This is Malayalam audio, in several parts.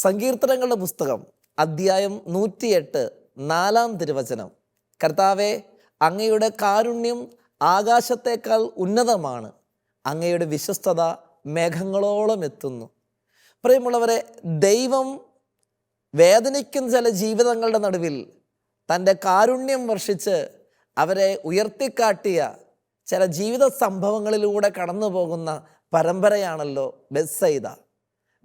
സങ്കീർത്തനങ്ങളുടെ പുസ്തകം അധ്യായം 108 4 തിരുവചനം. കർത്താവേ, അങ്ങയുടെ കാരുണ്യം ആകാശത്തേക്കാൾ ഉന്നതമാണ്, അങ്ങയുടെ വിശ്വസ്തത മേഘങ്ങളോളം എത്തുന്നു. പ്രിയമുള്ളവരെ, ദൈവം വേദനിക്കുന്ന ചില ജീവിതങ്ങളുടെ നടുവിൽ തൻ്റെ കാരുണ്യം വർഷിച്ച് അവരെ ഉയർത്തിക്കാട്ടിയ ചില ജീവിത സംഭവങ്ങളിലൂടെ കടന്നു പോകുന്ന പരമ്പരയാണല്ലോ ബെത്സയിദ.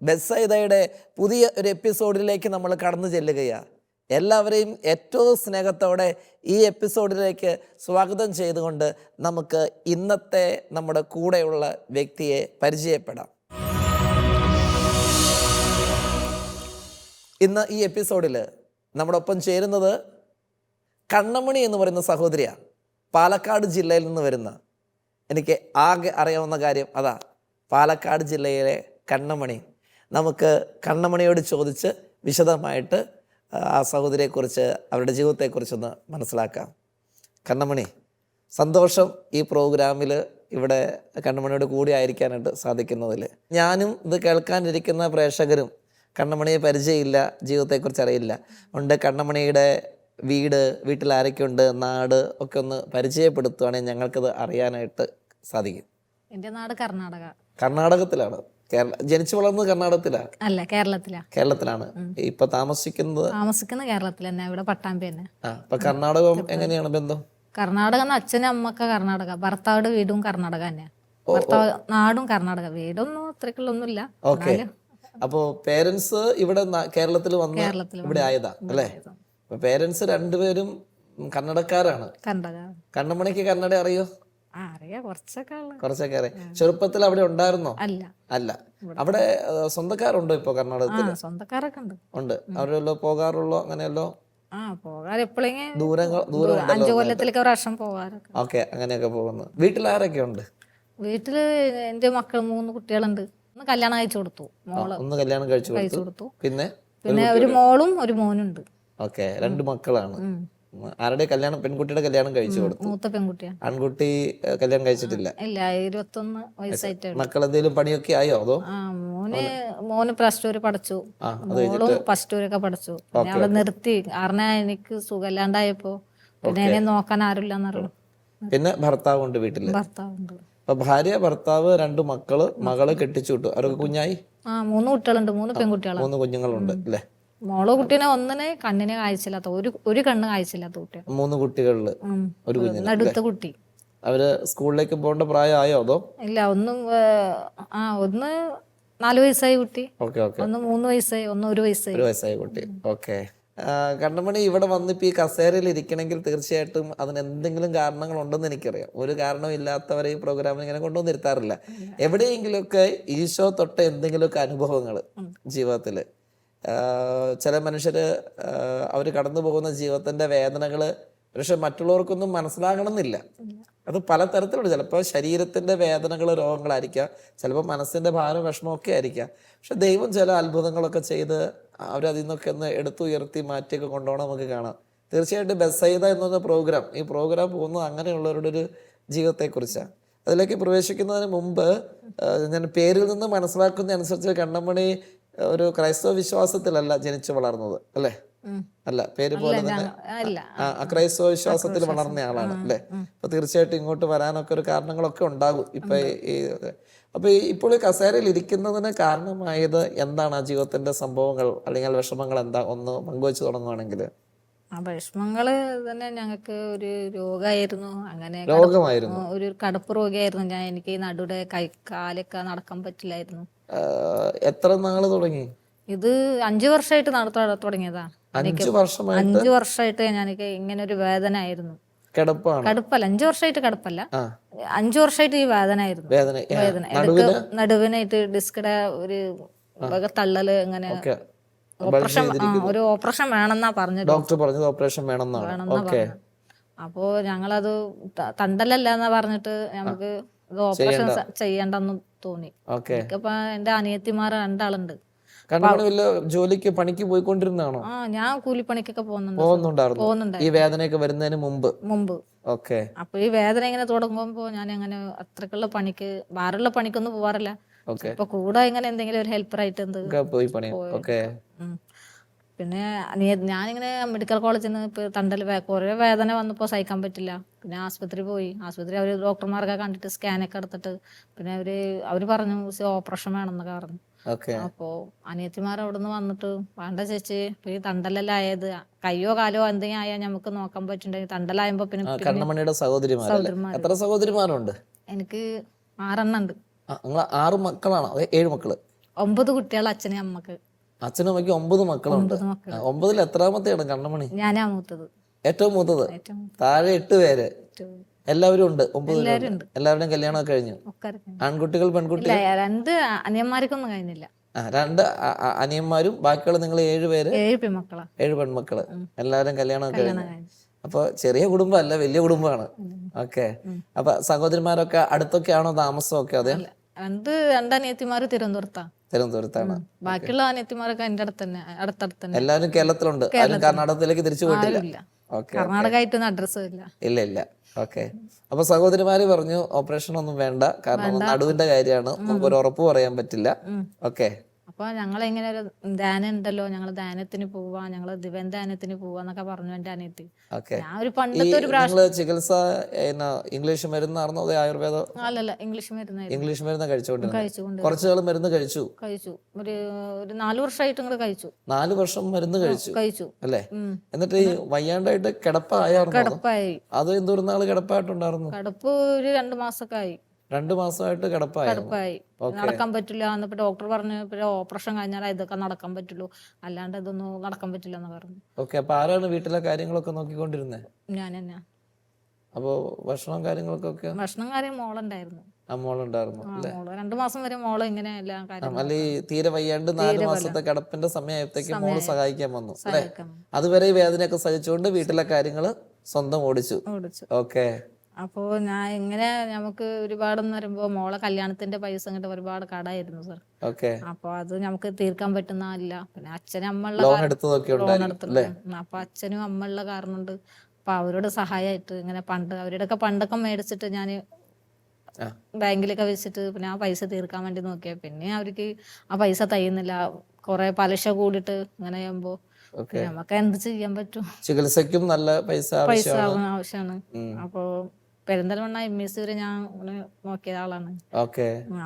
ബെത്സയിദയുടെ പുതിയ ഒരു എപ്പിസോഡിലേക്ക് നമ്മൾ കടന്നു ചെല്ലുകയാണ്. എല്ലാവരെയും ഏറ്റവും സ്നേഹത്തോടെ ഈ എപ്പിസോഡിലേക്ക് സ്വാഗതം ചെയ്തുകൊണ്ട് നമുക്ക് ഇന്നത്തെ നമ്മുടെ കൂടെയുള്ള വ്യക്തിയെ പരിചയപ്പെടാം. ഇന്ന് ഈ എപ്പിസോഡിൽ നമ്മുടെ ഒപ്പം ചേരുന്നത് കണ്ണമണി എന്ന് പറയുന്ന സഹോദരിയാണ്. പാലക്കാട് ജില്ലയിൽ നിന്ന് വരുന്ന, എനിക്ക് ആകെ അറിയാവുന്ന കാര്യം അതാ, പാലക്കാട് ജില്ലയിലെ കണ്ണമണി. നമുക്ക് കണ്ണമണിയോട് ചോദിച്ച് വിശദമായിട്ട് ആ സഹോദരിയെക്കുറിച്ച്, അവരുടെ ജീവിതത്തെക്കുറിച്ചൊന്ന് മനസ്സിലാക്കാം. കണ്ണമണി, സന്തോഷം ഈ പ്രോഗ്രാമിൽ ഇവിടെ കണ്ണമണിയോട് കൂടി ആയിരിക്കാനായിട്ട് സാധിക്കുന്നതിൽ. ഞാനും ഇത് കേൾക്കാനിരിക്കുന്ന പ്രേക്ഷകരും കണ്ണമണിയെ പരിചയമില്ല, ജീവിതത്തെക്കുറിച്ച് അറിയില്ല. ഉണ്ട് കണ്ണമണിയുടെ വീട്ടിൽ ആരൊക്കെയുണ്ട്, നാട് ഒക്കെ ഒന്ന് പരിചയപ്പെടുത്തുവാണെങ്കിൽ ഞങ്ങൾക്കത് അറിയാനായിട്ട് സാധിക്കും. എൻ്റെ നാട് കർണാടകത്തിലാണ്. ജനിച്ചു വളർന്നത് കർണാടകത്തിലാണ്? അല്ല, കേരളത്തിലാണ്. ഇപ്പൊ താമസിക്കുന്നത് കേരളത്തിൽ തന്നെ, ഇവിടെ പട്ടാമ്പി തന്നെ. അപ്പൊ കർണാടകം എങ്ങനെയാണ് ബന്ധം? കർണാടക അച്ഛനും അമ്മക്ക് കർണാടക, ഭർത്താവിന്റെ വീടും കർണാടക തന്നെ. ഭർത്താവ് നാടും കർണാടക, വീടൊന്നും അത്രക്കുള്ളൊന്നുമില്ല. ഓക്കെ. അപ്പോ പേരൻസ് ഇവിടെ കേരളത്തിൽ വന്ന് ഇവിടെ ആയതാ അല്ലേ? അപ്പൊ പേരൻസ് രണ്ടുപേരും കന്നഡക്കാരാണ്. കണ്ണമണിക്ക് കന്നഡ അറിയോ? കുറച്ചൊക്കെ അറിയാം. ചെറുപ്പത്തിൽ അവിടെ ഉണ്ടായിരുന്നോ? അല്ല. അവിടെ സ്വന്തക്കാരുണ്ടോ ഇപ്പൊ കർണാടകത്തിൽ? സ്വന്തക്കാരൊക്കെ ഉണ്ട്. അവരെല്ലോ പോകാറുള്ളോ? അങ്ങനെയല്ലോ ദൂരം 5 കൊല്ലത്തിലേക്ക് പ്രാവശ്യം പോകാറൊക്കെ. ഓക്കെ, അങ്ങനെയൊക്കെ പോകുന്നു. വീട്ടിൽ ആരൊക്കെ ഉണ്ട്? വീട്ടില് എന്റെ മക്കൾ 3 കുട്ടികളുണ്ട്. ഒന്ന് കല്യാണം കഴിച്ചു കൊടുത്തു. ഒന്ന് കല്യാണം കഴിച്ചു കൊടുത്തു. പിന്നെ ഒരു മോളും ഒരു മോനുണ്ട്. ഓക്കെ, 2 മക്കളാണ്. ആരുടെ കല്യാണം? പെൺകുട്ടിയുടെ കല്യാണം കഴിച്ചു കൊടുത്തു. മൂത്ത പെൺകുട്ടിയാണ്. ആൺകുട്ടി കല്യാണം കഴിച്ചിട്ടില്ല? ഇല്ല, 21 വയസ്സായിട്ട്. മക്കൾ എന്തെങ്കിലും പണിയൊക്കെ ആയോ? അതോ? മോന് +2 വരെ പഠിച്ചു, മോളും +2 വരെയൊക്കെ പഠിച്ചു. അവളെ നിർത്തി, കാരണം എനിക്ക് സുഖമില്ലാണ്ടായപ്പോ പിന്നെ എന്നെ നോക്കാൻ ആരുമില്ലെന്നറിഞ്ഞു. പിന്നെ ഭർത്താവുണ്ട് വീട്ടില്? ഭർത്താവുണ്ട്. അപ്പൊ ഭാര്യ, ഭർത്താവ്, 2 മക്കള്, മകള് കെട്ടിച്ചു വിട്ടു. അവർക്ക് കുഞ്ഞായി? 3 കുട്ടികളുണ്ട്, 3 പെൺകുട്ടികളാണ്. 3 കുഞ്ഞുങ്ങളുണ്ട് അല്ലേ? മോളോ കുട്ടീനെ കണ്ണിനെ കാഴ്ചയില്ലാത്ത, ഒരു കണ്ണ് കാഴ്ചയില്ലാത്ത കുട്ടിയാണ്. 3 കുട്ടികളില് ഒരു കുഞ്ഞിന്. അടുത്ത കുട്ടി അവര് സ്കൂളിലേക്ക് പോകേണ്ട പ്രായമായോ? അതോ? ഇല്ല, ഒന്ന് 4 വയസ്സായ കുട്ടി, ഒന്ന് 3 വയസ്സായി, ഒന്ന് 1 വയസ്സായ കുട്ടി. ഓക്കെ. കണ്ണമണി ഇവിടെ വന്നിപ്പോ ഈ കസേരയിൽ ഇരിക്കണമെങ്കിൽ തീർച്ചയായിട്ടും അതിന് എന്തെങ്കിലും കാരണങ്ങൾ ഉണ്ടെന്ന് എനിക്കറിയാം. ഒരു കാരണവും ഇല്ലാത്തവരെ ഈ പ്രോഗ്രാമിൽ ഇങ്ങനെ കൊണ്ടുവന്നിരുത്താറില്ല. എവിടെയെങ്കിലുമൊക്കെ ഈശോ തൊട്ട എന്തെങ്കിലുമൊക്കെ അനുഭവങ്ങൾ ജീവിതത്തില്, ചില മനുഷ്യര് അവർ കടന്നു പോകുന്ന ജീവിതത്തിന്റെ വേദനകള് പക്ഷെ മറ്റുള്ളവർക്കൊന്നും മനസ്സിലാകണമെന്നില്ല. അത് പലതരത്തിലുണ്ട്. ചിലപ്പോൾ ശരീരത്തിന്റെ വേദനകൾ, രോഗങ്ങളായിരിക്കാം, ചിലപ്പോൾ മനസ്സിന്റെ ഭാരം, വിഷമമൊക്കെ ആയിരിക്കാം. പക്ഷെ ദൈവം ചില അത്ഭുതങ്ങളൊക്കെ ചെയ്ത് അവരതിൽ നിന്നൊക്കെ ഒന്ന് എടുത്തുയർത്തി മാറ്റിയൊക്കെ കൊണ്ടുപോകണം നമുക്ക് കാണാം. തീർച്ചയായിട്ടും ബെത്സയിദ എന്ന പ്രോഗ്രാം, ഈ പ്രോഗ്രാം പോകുന്നത് അങ്ങനെയുള്ളവരുടെ ഒരു ജീവിതത്തെക്കുറിച്ചാണ്. അതിലേക്ക് പ്രവേശിക്കുന്നതിന് മുമ്പ് ഞാൻ പേരിൽ നിന്ന് മനസ്സിലാക്കുന്ന അനുസരിച്ച് കണ്ണമണി ഒരു ക്രൈസ്തവ വിശ്വാസത്തിലല്ല ജനിച്ചു വളർന്നത് അല്ലേ? അല്ല, പേര് പോലെ തന്നെ അക്രൈസ്തവ വിശ്വാസത്തിൽ വളർന്ന ആളാണ് അല്ലേ? അപ്പൊ തീർച്ചയായിട്ടും ഇങ്ങോട്ട് വരാനൊക്കെ ഒരു കാരണങ്ങളൊക്കെ ഉണ്ടാകും. അപ്പൊ ഇപ്പോൾ ഈ കസേരയിൽ ഇരിക്കുന്നതിന് കാരണമായത് എന്താണ്? ആ ജീവിതത്തിന്റെ സംഭവങ്ങൾ അല്ലെങ്കിൽ വിഷമങ്ങൾ എന്താ, ഒന്ന് പങ്കുവെച്ച് തുടങ്ങുവാണെങ്കിൽ. വിഷമങ്ങള് തന്നെ, ഞങ്ങൾക്ക് ഒരു രോഗമായിരുന്നു. ഒരു കടുപ്പ് രോഗമായിരുന്നു. എനിക്ക് നടുടെ കാലൊക്കെ നടക്കാൻ പറ്റില്ലായിരുന്നു. എത്ര നാള് തുടങ്ങി ഇത്? 5 വർഷമായിട്ട് തുടങ്ങിയതാ. 5 വർഷമായിട്ട് എനിക്ക് ഇങ്ങനെ ഒരു വേദന ആയിരുന്നു. കടുപ്പല്ല, 5 വർഷമായിട്ട് കടുപ്പല്ല, 5 വർഷമായിട്ട് ഈ വേദന ആയിരുന്നു. നടുവിനായിട്ട് ഡിസ്കിടെ ഒരു തള്ളല്, അങ്ങനെ ഒരു ഓപ്പറേഷൻ വേണമെന്നാ പറഞ്ഞത്. ഡോക്ടർ പറഞ്ഞത് ഓപ്പറേഷൻ വേണമെന്നാണ്. അപ്പോ ഞങ്ങളത് തണ്ടലല്ലാന്നാ പറഞ്ഞിട്ട് നമുക്ക് ഓപ്പറേഷൻ ചെയ്യണ്ടെന്ന് തോന്നി. അപ്പൊ എന്റെ അനിയത്തിമാർ 2 ആളുണ്ട്. ജോലിക്ക് പണിക്ക് പോയിക്കൊണ്ടിരുന്നാണോ? ഞാൻ കൂലിപ്പണിക്കൊക്കെ പോകുന്നുണ്ടായിരുന്നു ഈ വേദനയൊക്കെ വരുന്നതിന് മുമ്പ്. അപ്പൊ ഈ വേദന ഇങ്ങനെ തുടങ്ങുമ്പോ ഞാൻ അങ്ങനെ അത്രക്കുള്ള പണിക്ക്, ഭാരമുള്ള പണിക്കൊന്നും പോവാറില്ല. ഓക്കെ. ഇപ്പൊ കൂടെ ഇങ്ങനെ എന്തെങ്കിലും ഒരു ഹെൽപ്പറായിട്ട് എന്ത് പോയി പണി. ഓക്കെ. ഉം. പിന്നെ ഞാനിങ്ങനെ മെഡിക്കൽ കോളേജിൽ നിന്ന് ഇപ്പൊ കുറെ വേദന വന്നപ്പോൾ സഹിക്കാൻ പറ്റില്ല. പിന്നെ ആസ്പത്രി പോയി. ആസ്പത്രി അവര് ഡോക്ടർമാരൊക്കെ കണ്ടിട്ട് സ്കാനൊക്കെ എടുത്തിട്ട് പിന്നെ അവര് പറഞ്ഞു ഓപ്പറേഷൻ വേണമെന്നൊക്കെ പറഞ്ഞു. ഓക്കെ. അപ്പോ അനിയത്തിമാർ അവിടുന്ന് വന്നിട്ട് വേണ്ട ചേച്ചി ഇപ്പൊ ഈ തണ്ടലെല്ലാം ആയത് കയ്യോ കാലോ എന്തെങ്കിലും ആയാൽ നമുക്ക് നോക്കാൻ പറ്റുന്നുണ്ടെങ്കിൽ തണ്ടലായപ്പോ പിന്നെ കണ്ണമണിയുടെ സഹോദരിമാരല്ലേ? സഹോദരന്മാര് എത്ര സഹോദരിമാരുണ്ട്? എനിക്ക് 6 എണ്ണം ഉണ്ട്. നിങ്ങൾ 6 മക്കളാണോ? 7 മക്കള്? 9 കുട്ടികൾ അച്ഛനും അമ്മക്ക്. അച്ഛനും അമ്മയ്ക്ക് 9 മക്കളുണ്ട്. 9 മക്കൾ. 9-ൽ എത്രാമത്തെയാണ് കണ്ണമണി? ഞാനാ മൂത്തത്. ഏറ്റവും മൂത്തത്. ഏറ്റവും മൂത്തത്. താഴെ 8 പേര്. എല്ലാവരും ഉണ്ട്. 9 എല്ലാവരും ഉണ്ട്. എല്ലാവരുടെയും കല്യാണമൊക്കെ കഴിഞ്ഞു. ഒക്കെ അറിയാം. ആൺകുട്ടികൾ പെൺകുട്ടികൾ? ഇല്ല, 2 അനിയന്മാർക്കൊന്നും കഴിഞ്ഞില്ല. 2 അനിയന്മാരും ബാക്കിയുള്ള നിങ്ങൾ 7 പേര്? 7 പെൺമക്കളാ. 7 പെൺമക്കള്. എല്ലാവരും കല്യാണമൊക്കെ കല്യാണം കഴിഞ്ഞു. കഴിഞ്ഞു. അപ്പൊ ചെറിയ കുടുംബമല്ല, വലിയ കുടുംബമാണ്. ഓക്കെ. അപ്പൊ സഹോദരിമാരൊക്കെ അടുത്തൊക്കെയാണോ താമസമൊക്കെ? അതെ. 2 അനിയത്തിമാര് തിരുവനന്തപുരത്താ. തിരുവനന്തപുരത്താണ്. ബാക്കിയുള്ള അനിയത്തിമാരൊക്കെ എന്റെ അടുത്തടുത്ത് തന്നെ. എല്ലാവരും കേരളത്തിലുണ്ട്. ആരും കർണാടകത്തിലേക്ക് തിരിച്ചു പോയിട്ടില്ല. ആരുമില്ല. ഓക്കെ. കർണാടക ആയിട്ടൊന്നും അഡ്രസ്സും ഇല്ല. ഇല്ല ഇല്ല. ഓക്കെ. അപ്പൊ സഹോദരിമാര് പറഞ്ഞു ഓപ്പറേഷൻ ഒന്നും വേണ്ട, കാരണം നടുവിന്റെ കാര്യമാണ്, നമുക്കൊരു ഉറപ്പ് പറയാൻ പറ്റില്ല. ഓക്കെ. അപ്പൊ ഞങ്ങളിങ്ങനെ ഒരു ധ്യാനം ഉണ്ടല്ലോ, ഞങ്ങള് ധ്യാനത്തിന് പോവാ, ഞങ്ങള് ദിവൻ ധ്യാനത്തിന് പോവാന്നൊക്കെ പറഞ്ഞു എന്റെ അനിയത്തി. ഓക്കെ. ഞാൻ ഒരു പണ്ടത്തെ ഒരു നിങ്ങള് ചികിത്സ ഇംഗ്ലീഷ് മരുന്നായിരുന്നോ അതോ ആയുർവേദ? അല്ലല്ല, ഇംഗ്ലീഷ് മരുന്നായിരുന്നു. ഇംഗ്ലീഷ് മരുന്ന് കഴിച്ചുകൊണ്ടിരുന്നത്? കഴിച്ചുകൊണ്ട് കുറച്ചുകൾ മരുന്ന് കഴിച്ചു. ഒരു 4 വർഷമായിട്ട് ഇങ്ങോട്ട് കഴിച്ചു. 4 വർഷം മരുന്ന് കഴിച്ചു അല്ലേ? ഉം. എന്നിട്ട് ഈ വയ്യാണ്ടായിട്ട് കിടപ്പായിരുന്നു? കിടപ്പായി. അത് എന്തോരം നാള് കിടപ്പായിട്ടുണ്ടായിരുന്നു? കിടപ്പ് ഒരു 2 മാസമൊക്കെ ആയി. 2 മാസമായിട്ട് കിടപ്പായി. നടക്കാൻ പറ്റില്ല എന്നിട്ട് ഡോക്ടർ പറഞ്ഞു പിന്നെ ഓപ്പറേഷൻ കഴിഞ്ഞാൽ ഇതൊക്കെ നടക്കാൻ പറ്റുള്ളൂ, അല്ലാണ്ട് ഇതൊന്നും നടക്കാൻ പറ്റില്ല എന്ന് പറഞ്ഞു. ഓക്കെ. അപ്പൊ ആരാണ് വീട്ടിലെ കാര്യങ്ങളൊക്കെ നോക്കിക്കൊണ്ടിരുന്നത്? ഞാൻ തന്നെ. അപ്പൊ ഭക്ഷണം കാര്യങ്ങൾക്കൊക്കെ? ഭക്ഷണം കാര്യം മോളുണ്ടായിരുന്നു. മോളുണ്ടായിരുന്നു അല്ലേ? 2 മാസം വരെ മോള് ഇങ്ങനെ എല്ലാ കാര്യങ്ങളും അല്ലെ തീരെ വയ്യാണ്ട് 4 മാസത്തെ കിടപ്പിന്റെ സമയത്തേക്ക് മോള് സഹായിക്കാൻ വന്നു അല്ലേ? അതുവരെ ഈ വേദനയൊക്കെ സഹിച്ചുകൊണ്ട് വീട്ടിലെ കാര്യങ്ങള് സ്വന്തം ഓടിച്ചു. ഓക്കെ. അപ്പോ ഞാൻ ഇങ്ങനെ നമുക്ക് ഒരുപാടെന്ന് പറയുമ്പോ മോളെ കല്യാണത്തിന്റെ പൈസ അങ്ങോട്ട് ഒരുപാട് കടമായിരുന്നു സർ. ഓക്കെ. അപ്പൊ അത് നമുക്ക് തീർക്കാൻ പറ്റുന്നില്ല. പിന്നെ അച്ഛനും അമ്മയുള്ള ലോൺ എടുത്തത്. അപ്പൊ അച്ഛനും അമ്മയുള്ള കാരണം കൊണ്ട് അപ്പൊ അവരോട് സഹായമായിട്ട് ഇങ്ങനെ അവരുടെയൊക്കെ പണ്ടൊക്കെ മേടിച്ചിട്ട് ഞാന് ബാങ്കിലൊക്കെ വെച്ചിട്ട് പിന്നെ ആ പൈസ തീർക്കാൻ വേണ്ടി നോക്കിയ പിന്നെ അവർക്ക് ആ പൈസ തയ്യുന്നില്ല, കൊറേ പലിശ കൂടിയിട്ട് ഇങ്ങനെ ചെയ്യുമ്പോ നമുക്ക് എന്ത് ചെയ്യാൻ പറ്റും? ചികിത്സക്കും നല്ല പൈസ ആവശ്യമാണ്. അപ്പൊ പെരിന്തൽമണ്ണ MS വരെ ഞാൻ നോക്കിയ ആളാണ്.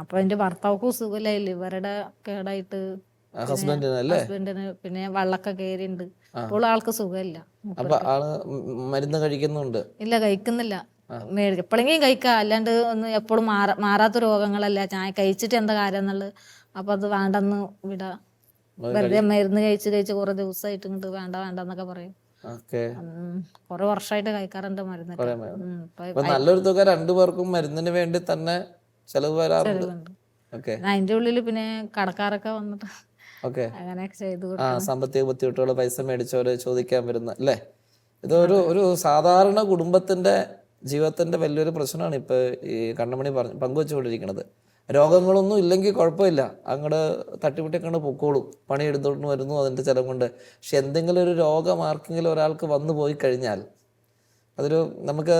അപ്പൊ എന്റെ ഭർത്താവുക്കും സുഖമില്ല, ലിവറുടെ കേടായിട്ട് ഹസ്ബൻഡിന് പിന്നെ വെള്ളമൊക്കെ കയറിണ്ട്. അപ്പോൾ ആൾക്ക് സുഖമില്ല. മരുന്ന് കഴിക്കുന്നുണ്ട്? ഇല്ല, കഴിക്കുന്നില്ല. എപ്പോഴെങ്കിലും കഴിക്കുക, അല്ലാണ്ട് ഒന്നും എപ്പോഴും മാറാത്ത രോഗങ്ങളല്ല. ഞാൻ കഴിച്ചിട്ട് എന്താ കാര്യം എന്നുള്ളത്. അപ്പൊ അത് വേണ്ടെന്ന് വിടാ, വെറുതെ മരുന്ന് കഴിച്ച് കുറെ ദിവസമായിട്ട് ഇങ്ങോട്ട് വേണ്ടെന്നൊക്കെ പറയും. കുറെ വർഷമായിട്ട് കഴിക്കാറുണ്ട് മരുന്ന്. നല്ലൊരു തുക 2 പേർക്കും മരുന്നിന് വേണ്ടി തന്നെ ചെലവ് വരാറുണ്ട്. അതിന്റെ ഉള്ളില് പിന്നെ കടക്കാരൊക്കെ വന്നിട്ട് അങ്ങനെയൊക്കെ ചെയ്തു. സാമ്പത്തിക ബുദ്ധിമുട്ടുകൾ പൈസ മേടിച്ചവര് ചോദിക്കാൻ വരുന്ന അല്ലേ? ഒരു സാധാരണ കുടുംബത്തിന്റെ ജീവിതത്തിന്റെ വലിയൊരു പ്രശ്നമാണ് ഇപ്പൊ ഈ കണ്ണമണി പങ്കുവെച്ചുകൊണ്ടിരിക്കുന്നത്. രോഗങ്ങളൊന്നും ഇല്ലെങ്കിൽ കുഴപ്പമില്ല, അങ്ങോട്ട് തട്ടിമുട്ടിക്കണ്ട് പൊക്കോളും, പണി എടുത്തോണ്ട് വരുന്നു അതിന്റെ ചെലവ് കൊണ്ട്. പക്ഷെ എന്തെങ്കിലും ഒരു രോഗം ആർക്കെങ്കിലും ഒരാൾക്ക് വന്നു പോയി കഴിഞ്ഞാൽ അതൊരു നമുക്ക്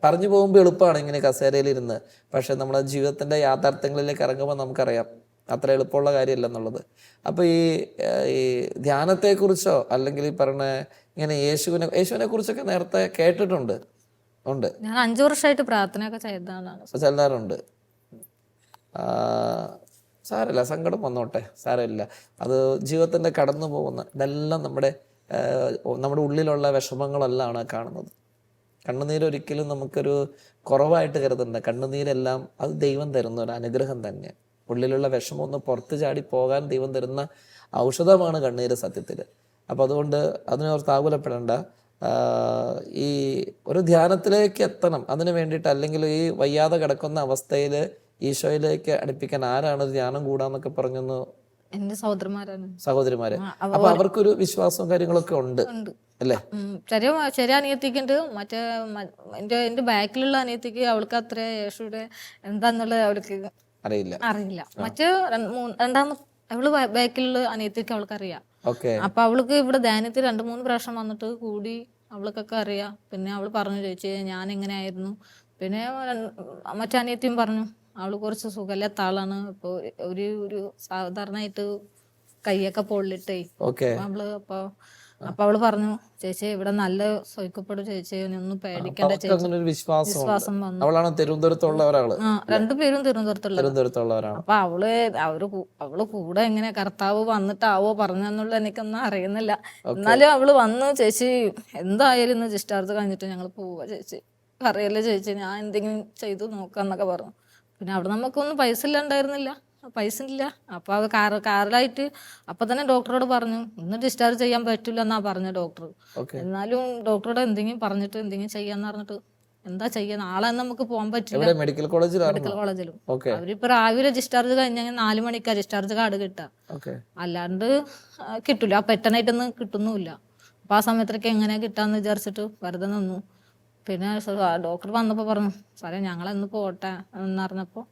പറഞ്ഞു പോകുമ്പോൾ എളുപ്പമാണ് ഇങ്ങനെ കസേരയിലിരുന്ന്. പക്ഷെ നമ്മുടെ ജീവിതത്തിന്റെ യാഥാർത്ഥ്യങ്ങളിലേക്ക് ഇറങ്ങുമ്പോൾ നമുക്കറിയാം അത്ര എളുപ്പമുള്ള കാര്യമല്ലെന്നുള്ളത്. അപ്പോൾ ഈ ധ്യാനത്തെക്കുറിച്ചോ അല്ലെങ്കിൽ ഈ പറഞ്ഞ ഇങ്ങനെ യേശുവിനെ കുറിച്ചൊക്കെ നേരത്തെ കേട്ടിട്ടുണ്ട്? ഞാൻ 5 വർഷമായിട്ട് പ്രാർത്ഥനയൊക്കെ ചെല്ലാറുണ്ട്. സാരമില്ല, സങ്കടം വന്നോട്ടെ, സാരമില്ല. അത് ജീവിതത്തിന്റെ കടന്നു പോകുന്ന ഇതെല്ലാം നമ്മുടെ ഉള്ളിലുള്ള വിഷമങ്ങളെല്ലാം കാണുന്നത്. കണ്ണുനീരൊരിക്കലും നമുക്കൊരു കുറവായിട്ട് കരുതണ്ട. കണ്ണുനീരെല്ലാം അത് ദൈവം തരുന്ന ഒരു അനുഗ്രഹം തന്നെയാണ്. ഉള്ളിലുള്ള വിഷമം ഒന്ന് പുറത്തു ചാടി പോകാൻ ദൈവം തരുന്ന ഔഷധമാണ് കണ്ണീര് സത്യത്തിൽ. അപ്പം അതുകൊണ്ട് അതിനോർത്ത് ആകുലപ്പെടേണ്ട. ഈ ഒരു ധ്യാനത്തിലേക്ക് എത്തണം, അതിന് വേണ്ടിയിട്ട് അല്ലെങ്കിൽ ഈ വയ്യാതെ കിടക്കുന്ന അവസ്ഥയിൽ ഈശോയിലേക്ക് അടുപ്പിക്കാൻ ആരാണ് ധ്യാനം കൂടാന്നൊക്കെ പറഞ്ഞൊന്ന്? എന്റെ സഹോദരിമാര്. അപ്പൊ അവർക്കൊരു വിശ്വാസവും കാര്യങ്ങളൊക്കെ ഉണ്ട് അല്ലേ? ചെറിയ അനിയത്തിക്കുണ്ട്. മറ്റേ എന്റെ ബാക്കിലുള്ള അനിയത്തിക്ക് അവൾക്ക് അത്ര യേശുയുടെ എന്താന്നുള്ളത് അവൾക്ക് അറിയില്ല. മറ്റേ അവള് ബാക്കിലുള്ള അനിയത്തിക്ക് അവൾക്ക് അറിയാം. അപ്പൊ അവൾക്ക് ഇവിടെ ധ്യാനത്തിൽ 2-3 പ്രാവശ്യം വന്നിട്ട് കൂടി അവൾക്കൊക്കെ അറിയാം. പിന്നെ അവള് പറഞ്ഞു ചോദിച്ചു ഞാൻ ഇങ്ങനെ ആയിരുന്നു. പിന്നെ മറ്റേ അനിയത്തിയും പറഞ്ഞു അവള് കുറച്ച് സുഖമില്ലാത്ത ആളാണ്. ഇപ്പൊ ഒരു സാധാരണയായിട്ട് കൈയൊക്കെ പൊള്ളിട്ടേ ഓക്കെ. അപ്പൊ അവള് പറഞ്ഞു, ചേച്ചി ഇവിടെ നല്ല സോയിക്കപ്പെടും ചേച്ചി, ഒന്നും പേടിക്കണ്ട അവർക്ക് ചേച്ചി. അങ്ങനെ ഒരു വിശ്വാസം വിശ്വാസം വന്നു. അവളാണ് തിരുവനന്തപുരത്തുള്ള ഒരാള്. രണ്ടുപേരും തിരുവനന്തപുരത്തുള്ളത്. തിരുവനന്തപുരത്തുള്ളവരാണ്. അപ്പൊ അവള് കൂടെ എങ്ങനെ കർത്താവ് വന്നിട്ടാവോ പറഞ്ഞെന്നുള്ള എനിക്കൊന്നും അറിയുന്നില്ല. എന്നാലും അവള് വന്നു, ചേച്ചി എന്തായാലും ഇന്ന് ഡിസ്ചാർജ് കഴിഞ്ഞിട്ട് ഞങ്ങൾ പോവാ ചേച്ചി, അറിയില്ല ചേച്ചി, ഞാൻ എന്തെങ്കിലും ചെയ്തു നോക്കാന്നൊക്കെ പറഞ്ഞു. പിന്നെ അവിടെ നമുക്കൊന്നും പൈസ ഇല്ലാണ്ടായിരുന്നില്ല, പൈസ ഇല്ല. അപ്പൊ അത് കാറിലായിട്ട് അപ്പൊ തന്നെ ഡോക്ടറോട് പറഞ്ഞു ഇന്ന് ഡിസ്ചാർജ് ചെയ്യാൻ പറ്റില്ല എന്നാ പറഞ്ഞ ഡോക്ടർ. എന്നാലും ഡോക്ടറോട് എന്തെങ്കിലും പറഞ്ഞിട്ട് എന്തെങ്കിലും ചെയ്യാന്ന് പറഞ്ഞിട്ട് എന്താ ചെയ്യാ, നാളെ നമുക്ക് പോകാൻ പറ്റില്ല. മെഡിക്കൽ കോളേജിലാണ്. മെഡിക്കൽ കോളേജിലും അവരിപ്പോ രാവിലെ ഡിസ്ചാർജ് കഴിഞ്ഞാൽ 4 മണിക്കാ ഡിസ്ചാർജ് കാർഡ് കിട്ടുക, അല്ലാണ്ട് കിട്ടൂല, പെട്ടെന്നായിട്ടൊന്നും കിട്ടുന്നുമില്ല. അപ്പൊ ആ സമയത്തൊക്കെ എങ്ങനെ കിട്ടാന്ന് വിചാരിച്ചിട്ട് വെറുതെ നിന്നു. പിന്നെ ഡോക്ടർ വന്നപ്പോ പറഞ്ഞു, സാറേ ഞങ്ങളെന്ന് പോട്ടെ എന്ന് പറഞ്ഞപ്പോ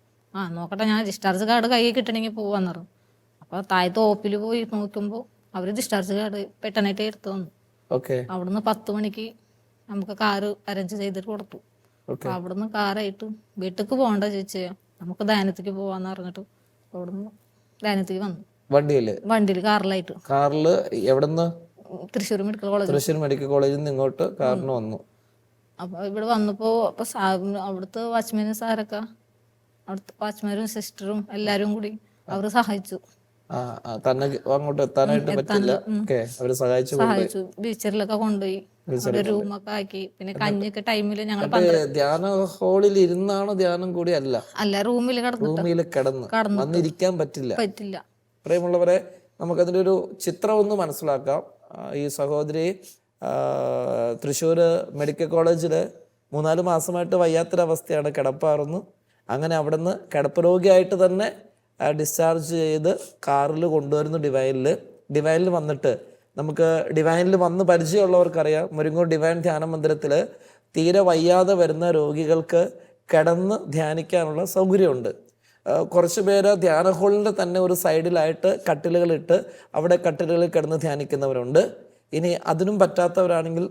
നോക്കട്ടെ, ഞാൻ ഡിസ്ചാർജ് കാർഡ് കയ്യിൽ കിട്ടണമെങ്കിൽ പോവാന്ന് പറഞ്ഞു. അപ്പൊ താഴത്തെ ഓപ്പിൽ പോയി നോക്കുമ്പോൾ അവര് ഡിസ്ചാർജ് കാർഡ് പെട്ടെന്നായിട്ട് എടുത്തു വന്നു. അവിടുന്ന് 10 മണിക്ക് നമുക്ക് കാറ് അറേഞ്ച് ചെയ്തിട്ട് കൊടുത്തു. അപ്പൊ അവിടുന്ന് കാറായിട്ട് വീട്ടിലേക്ക് പോകണ്ട ചേച്ചി, നമുക്ക് ധ്യാനത്തേക്ക് പോവാന്ന് പറഞ്ഞിട്ട് അവിടുന്ന് ധ്യാനത്തേക്ക് വന്നു. വണ്ടിയില് കാറില് എവിടുന്ന്? തൃശ്ശൂർ മെഡിക്കൽ കോളേജിൽ നിന്ന് ഇങ്ങോട്ട് കാറിന് വന്നു. അപ്പൊ ഇവിടെ വന്നപ്പോ അവിടുത്തെ വാച്ച്മാനും സാറൊക്കെ, അവിടുത്തെ വാച്ച്മാരും സിസ്റ്ററും എല്ലാരും കൂടി അവര് സഹായിച്ചു. അങ്ങോട്ട് എത്താനായിട്ട് പറ്റില്ല, അവര് സഹായിച്ചു. ബീച്ചറിലൊക്കെ കൊണ്ടുപോയി റൂമൊക്കെ ആക്കി. പിന്നെ കഞ്ഞിക്ക് ടൈമില് ഞങ്ങൾ ധ്യാന ഹാളിൽ ഇരുന്നാണോ ധ്യാനം കൂടി? അല്ല, റൂമിൽ കിടന്ന് വന്നിരിക്കാൻ പറ്റില്ല. പ്രിയമുള്ളവരെ, നമുക്കതിന്റെ ഒരു ചിത്രം ഒന്ന് മനസ്സിലാക്കാം. ഈ സഹോദരി തൃശ്ശൂർ മെഡിക്കൽ കോളേജില് 3-4 മാസമായിട്ട് വയ്യാത്തൊരവസ്ഥയാണ്, കിടപ്പായിരുന്നു. അങ്ങനെ അവിടുന്ന് കിടപ്പ് രോഗിയായിട്ട് തന്നെ ഡിസ്ചാർജ് ചെയ്ത് കാറിൽ കൊണ്ടുവരുന്നു ഡിവൈനിൽ വന്നിട്ട്. നമുക്ക് ഡിവൈനിൽ വന്ന് പരിചയമുള്ളവർക്കറിയാം, മുരിങ്ങൂർ ഡിവൈൻ ധ്യാന മന്ദിരത്തിൽ തീരെ വയ്യാതെ വരുന്ന രോഗികൾക്ക് കിടന്ന് ധ്യാനിക്കാനുള്ള സൗകര്യമുണ്ട്. കുറച്ച് പേര് ധ്യാന ഹോളിൻ്റെ തന്നെ ഒരു സൈഡിലായിട്ട് കട്ടിലുകളിട്ട് അവിടെ കട്ടിലുകളിൽ കിടന്ന് ധ്യാനിക്കുന്നവരുണ്ട്. ഇനി അതിനും പറ്റാത്തവരാണെങ്കിൽ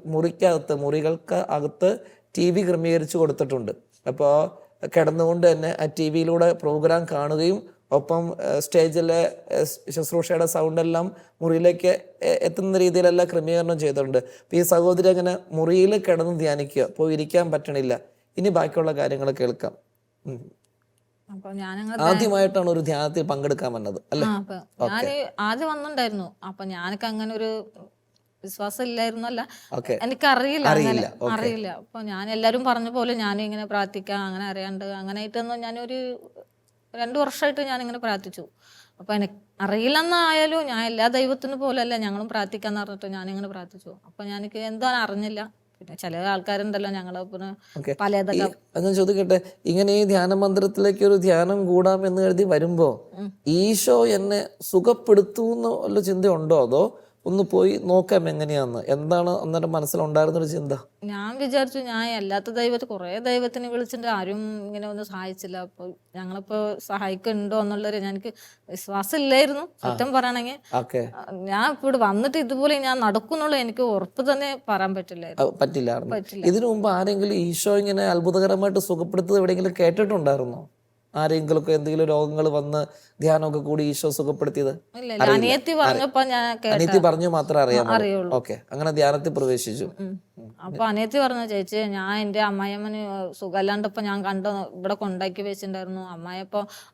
മുറികൾക്ക് അകത്ത് TV ക്രമീകരിച്ച് കൊടുത്തിട്ടുണ്ട്. അപ്പോൾ കിടന്നുകൊണ്ട് തന്നെ ആ TV യിലൂടെ പ്രോഗ്രാം കാണുകയും ഒപ്പം സ്റ്റേജിലെ ശുശ്രൂഷയുടെ സൗണ്ടെല്ലാം മുറിയിലേക്ക് എത്തുന്ന രീതിയിലെല്ലാം ക്രമീകരണം ചെയ്തിട്ടുണ്ട്. ഈ സഹോദരി അങ്ങനെ മുറിയിൽ കിടന്ന് ധ്യാനിക്കുക, പോയി ഇരിക്കാൻ പറ്റണില്ല. ഇനി ബാക്കിയുള്ള കാര്യങ്ങൾ കേൾക്കാം. ആദ്യമായിട്ടാണ് ഒരു ധ്യാനത്തിൽ പങ്കെടുക്കാൻ വന്നത് അല്ലേ? ഞാൻ ആദ്യം വന്നിട്ടുണ്ടായിരുന്നു. അപ്പൊ ഞാനൊക്കെ അങ്ങനെ ഒരു വിശ്വാസം ഇല്ലായിരുന്നല്ല, അറിയില്ല. അപ്പൊ ഞാൻ എല്ലാരും പറഞ്ഞ പോലെ ഞാനും ഇങ്ങനെ പ്രാർത്ഥിക്കാം, അങ്ങനെ അറിയാണ്ട് അങ്ങനെയായിട്ടൊന്നും ഞാനൊരു 2 വർഷമായിട്ട് ഞാനിങ്ങനെ പ്രാർത്ഥിച്ചു. അപ്പൊ എനിക്ക് അറിയില്ലെന്നായാലും ഞാൻ എല്ലാ ദൈവത്തിനും പോലെയല്ല ഞങ്ങളും പ്രാർത്ഥിക്കാന്ന് പറഞ്ഞിട്ട് ഞാനിങ്ങനെ പ്രാർത്ഥിച്ചു. അപ്പൊ എനിക്ക് എന്താ അറിഞ്ഞില്ല. പിന്നെ ചില ആൾക്കാരുണ്ടല്ലോ ഞങ്ങള് പിന്നെ പലതൊക്കെ. ഞാൻ ചോദിക്കട്ടെ, ഇങ്ങനെ ഈ ധ്യാന മന്ദിരത്തിലേക്ക് ഒരു ധ്യാനം കൂടാം എന്ന് കരുതി വരുമ്പോ ഈശോ എന്നെ സുഖപ്പെടുത്തൂന്ന് വല്ല ചിന്തയുണ്ടോ, അതോ ഒന്ന് പോയി നോക്കാം എങ്ങനെയാന്ന്, എന്താണ് അന്നേരം മനസ്സിലുണ്ടായിരുന്നൊരു ചിന്ത? ഞാൻ വിചാരിച്ചു ഞാൻ അല്ലാത്ത കുറെ ദൈവത്തിനെ വിളിച്ചിട്ട് ആരും ഇങ്ങനെ ഒന്നും സഹായിച്ചില്ല. അപ്പൊ ഞങ്ങളിപ്പോ സഹായിക്കുന്നുണ്ടോ എന്നുള്ളൊരു എനിക്ക് വിശ്വാസം ഇല്ലായിരുന്നു സത്യം പറയണെങ്കിൽ. ഞാൻ ഇവിടെ വന്നിട്ട് ഇതുപോലെ ഞാൻ നടക്കുന്നുള്ള എനിക്ക് ഉറപ്പ് തന്നെ പറയാൻ പറ്റില്ലായിരുന്നു. ഇതിനു മുമ്പ് ആരെങ്കിലും ഈശോ ഇങ്ങനെ അത്ഭുതകരമായിട്ട് സുഖപ്പെടുത്തത് എവിടെയെങ്കിലും കേട്ടിട്ടുണ്ടായിരുന്നോ? ആരെങ്കിലും എന്തെങ്കിലും രോഗങ്ങൾ വന്ന് ധ്യാനമൊക്കെ കൂടി ഈശോ സുഖപ്പെടുത്തിയത്? അനിയത്തി പറഞ്ഞു മാത്രമേ അറിയാമോ? ഓക്കെ, അങ്ങനെ ധ്യാനത്തിൽ പ്രവേശിച്ചു. അപ്പൊ അനിയത്തി പറഞ്ഞു, ചേച്ചി ഞാൻ എന്റെ അമ്മായിയമ്മന് സുഖമല്ലാണ്ടപ്പോ ഞാൻ ഇവിടെ കൊണ്ടാക്കി വെച്ചിട്ടുണ്ടായിരുന്നു,